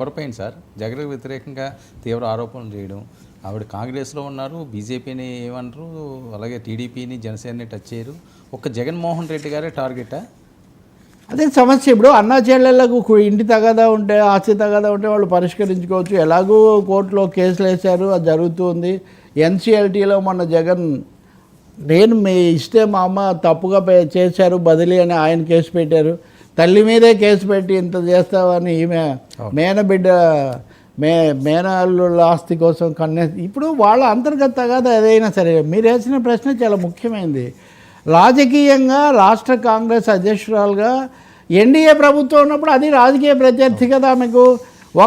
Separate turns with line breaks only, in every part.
పొరపాయింది sir. జగన్‌కి వ్యతిరేకంగా తీవ్ర ఆరోపణలు చేయడం. ఆవిడ కాంగ్రెస్‌లో ఉన్నారు. బీజేపీని ఏమనరు. అలాగే టీడీపీని, జనసేనని టచ్ చేయరు. ఒక్క జగన్మోహన్ రెడ్డి గారే టార్గెటా?
అదే సమస్య. ఇప్పుడు అన్నా చెల్లెళ్ళకు ఇంటి తగాదా ఉంటే, ఆస్తి తగాదా ఉంటే వాళ్ళు పరిష్కరించుకోవచ్చు. ఎలాగూ కోర్టులో కేసులు వేశారు, అది జరుగుతుంది. ఎన్సీఎల్టీలో మొన్న జగన్ నేను మీ ఇస్తే మా అమ్మ తప్పుగా చేశారు బదిలీ అని ఆయన కేసు పెట్టారు. తల్లి మీదే కేసు పెట్టి ఇంత చేస్తావని ఈమె మేనబిడ్డ మేనల్లుళ్ళ ఆస్తి కోసం ఇప్పుడు వాళ్ళ అంతర్గత తగాదా ఏదైనా సరే. మీరు వేసిన ప్రశ్న చాలా ముఖ్యమైనది. రాజకీయంగా రాష్ట్ర కాంగ్రెస్ అధ్యక్షురాలుగా ఎన్డీఏ ప్రభుత్వం ఉన్నప్పుడు అది రాజకీయ ప్రత్యర్థి కదా మీకు.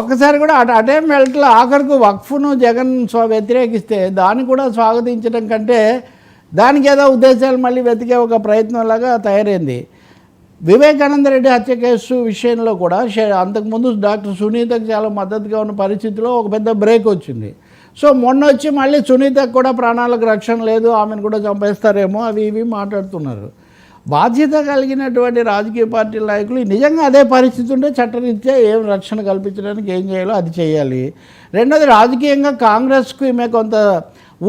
ఒక్కసారి కూడా అటేం వెళ్ళట్లా. ఆఖరికి వక్ఫ్ను జగన్ వ్యతిరేకిస్తే దాన్ని కూడా స్వాగతించడం కంటే దానికి ఏదో ఉద్దేశాలు మళ్ళీ వెతికే ఒక ప్రయత్నంలాగా తయారైంది. వివేకానంద రెడ్డి హత్య కేసు విషయంలో కూడా అంతకుముందు డాక్టర్ సునీతకు చాలా మద్దతుగా ఉన్న పరిస్థితిలో ఒక పెద్ద బ్రేక్ వచ్చింది. సో మొన్న వచ్చి మళ్ళీ సునీతకు కూడా ప్రాణాలకు రక్షణ లేదు, ఆమెను కూడా చంపేస్తారేమో అవి ఇవి మాట్లాడుతున్నారు. బాధ్యత కలిగినటువంటి రాజకీయ పార్టీల నాయకులు నిజంగా అదే పరిస్థితి ఉంటే చట్టరీత్యా ఏం రక్షణ కల్పించడానికి ఏం చేయాలో అది చేయాలి. రెండోది రాజకీయంగా కాంగ్రెస్కు ఈమె కొంత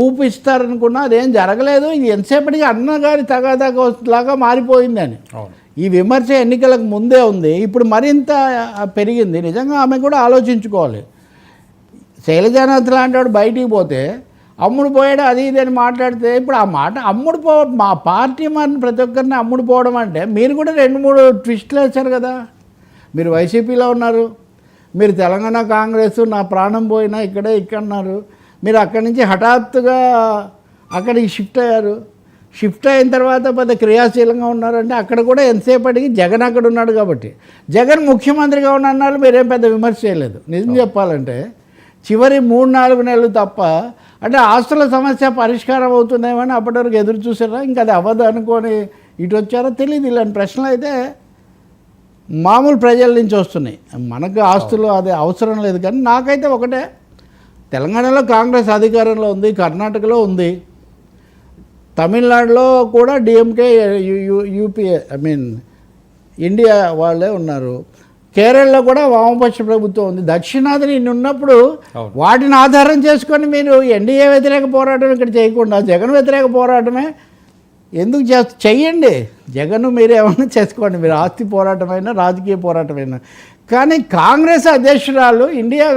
ఊపు ఇస్తారనుకున్నా అదేం జరగలేదు. ఇది ఎంతసేపటికి అన్నగారి తగాదాలాగా మారిపోయిందని ఈ విమర్శ ఎన్నికలకు ముందే ఉంది. ఇప్పుడు మరింత పెరిగింది. నిజంగా ఆమె కూడా ఆలోచించుకోవాలి. శైలజానాథ్ లాంటి వాడు బయటికి పోతే అమ్ముడు పోయాడు అది ఇది అని మాట్లాడితే ఇప్పుడు ఆ మాట మా పార్టీ మన ప్రతి ఒక్కరిని అమ్ముడు పోవడం అంటే మీరు కూడా 2-3 ట్విస్టులు వేశారు కదా. మీరు వైసీపీలో ఉన్నారు, మీరు తెలంగాణ కాంగ్రెస్ నా ప్రాణం పోయినా ఇక్కడన్నారు. మీరు అక్కడి నుంచి హఠాత్తుగా అక్కడికి షిఫ్ట్ అయ్యారు. షిఫ్ట్ అయిన తర్వాత పెద్ద క్రియాశీలంగా ఉన్నారంటే అక్కడ కూడా ఎంతసేపటికి జగన్ అక్కడ ఉన్నాడు కాబట్టి జగన్ ముఖ్యమంత్రిగా ఉన్నాడు. మీరేం పెద్ద విమర్శ చేయలేదు. నిజం చెప్పాలంటే చివరి 3-4 నెలలు తప్ప అంటే ఆస్తుల సమస్య పరిష్కారం అవుతుందేమని అప్పటి వరకు ఎదురు చూసారా? ఇంకా అది అవ్వదు అనుకొని ఇటు వచ్చారో తెలియదు. ఇలాంటి ప్రశ్నలు అయితే మామూలు ప్రజల నుంచి వస్తున్నాయి. మనకు ఆస్తులు అది అవసరం లేదు. కానీ నాకైతే ఒకటే, తెలంగాణలో కాంగ్రెస్ అధికారంలో ఉంది, కర్ణాటకలో ఉంది, తమిళనాడులో కూడా డిఎంకే యూపీఏ ఇండియా వాళ్ళే ఉన్నారు, కేరళలో కూడా వామపక్ష ప్రభుత్వం ఉంది. దక్షిణాదిని ఇన్ని ఉన్నప్పుడు వాటిని ఆధారం చేసుకొని మీరు ఎన్డీఏ వ్యతిరేక పోరాటం ఇక్కడ చేయకుండా జగన్ వ్యతిరేక పోరాటమే ఎందుకు చెయ్యండి. జగన్ మీరు ఏమన్నా చేసుకోండి, మీరు ఆస్తి పోరాటమైనా రాజకీయ పోరాటమైనా. కానీ కాంగ్రెస్ అధ్యక్షురాలు ఇండియా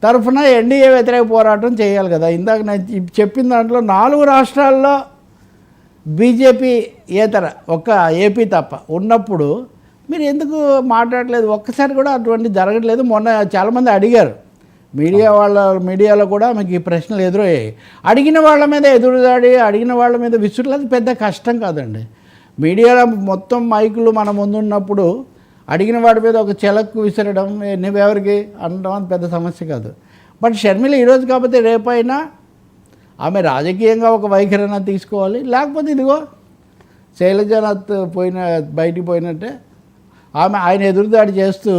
తరఫున ఎన్డీఏ వ్యతిరేక పోరాటం చేయాలి కదా. ఇందాక నేను చెప్పిన దాంట్లో 4 రాష్ట్రాల్లో బీజేపీ ఏతర ఒక్క ఏపీ తప్ప ఉన్నప్పుడు మీరు ఎందుకు మాట్లాడలేదు? ఒక్కసారి కూడా అటువంటి జరగట్లేదు. మొన్న చాలామంది అడిగారు మీడియాలో కూడా మీకు ఈ ప్రశ్నలు ఎదురయ్యాయి. అడిగిన వాళ్ళ మీద ఎదురుదాడి, అడిగిన వాళ్ళ మీద విసురులేదు పెద్ద కష్టం కాదండి. మీడియాలో మొత్తం మైకులు మన ముందున్నప్పుడు అడిగిన వాడి మీద ఒక చెలక్కు విసరడం నువ్వెవరికి అనడం అంత పెద్ద సమస్య కాదు. బట్ షర్మిల ఈరోజు కాకపోతే రేపైనా ఆమె రాజకీయంగా ఒక వైఖరిన తీసుకోవాలి. లేకపోతే ఇదిగో శైలజానాథ్ బయటికి పోయినట్టే ఆయన ఎదురుదాడి చేస్తూ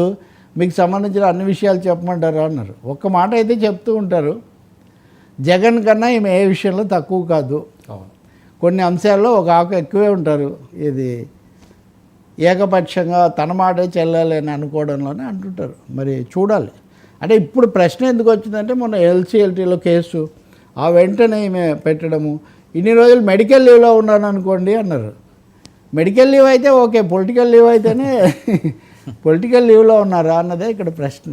మీకు సంబంధించిన అన్ని విషయాలు చెప్పమంటారు అన్నారు. ఒక్క మాట అయితే చెప్తూ ఉంటారు, జగన్ కన్నా ఈమె ఏ విషయంలో తక్కువ కాదు, కొన్ని అంశాల్లో ఒక ఆకు ఎక్కువే ఉంటారు, ఇది ఏకపక్షంగా తన మాటే చెల్లాలి అని అనుకోవడంలోనే అంటుంటారు. మరి చూడాలి. అంటే ఇప్పుడు ప్రశ్న ఎందుకు వచ్చిందంటే మొన్న ఎల్సీఎల్టీలో కేసు ఆ వెంటనే ఈమె పెట్టడము, ఇన్ని రోజులు మెడికల్ లీవ్లో ఉన్నాను అనుకోండి అన్నారు. మెడికల్ లీవ్ అయితే ఓకే, పొలిటికల్ లీవ్ అయితేనే పొలిటికల్ లీవ్లో ఉన్నారా అన్నదే ఇక్కడ ప్రశ్న.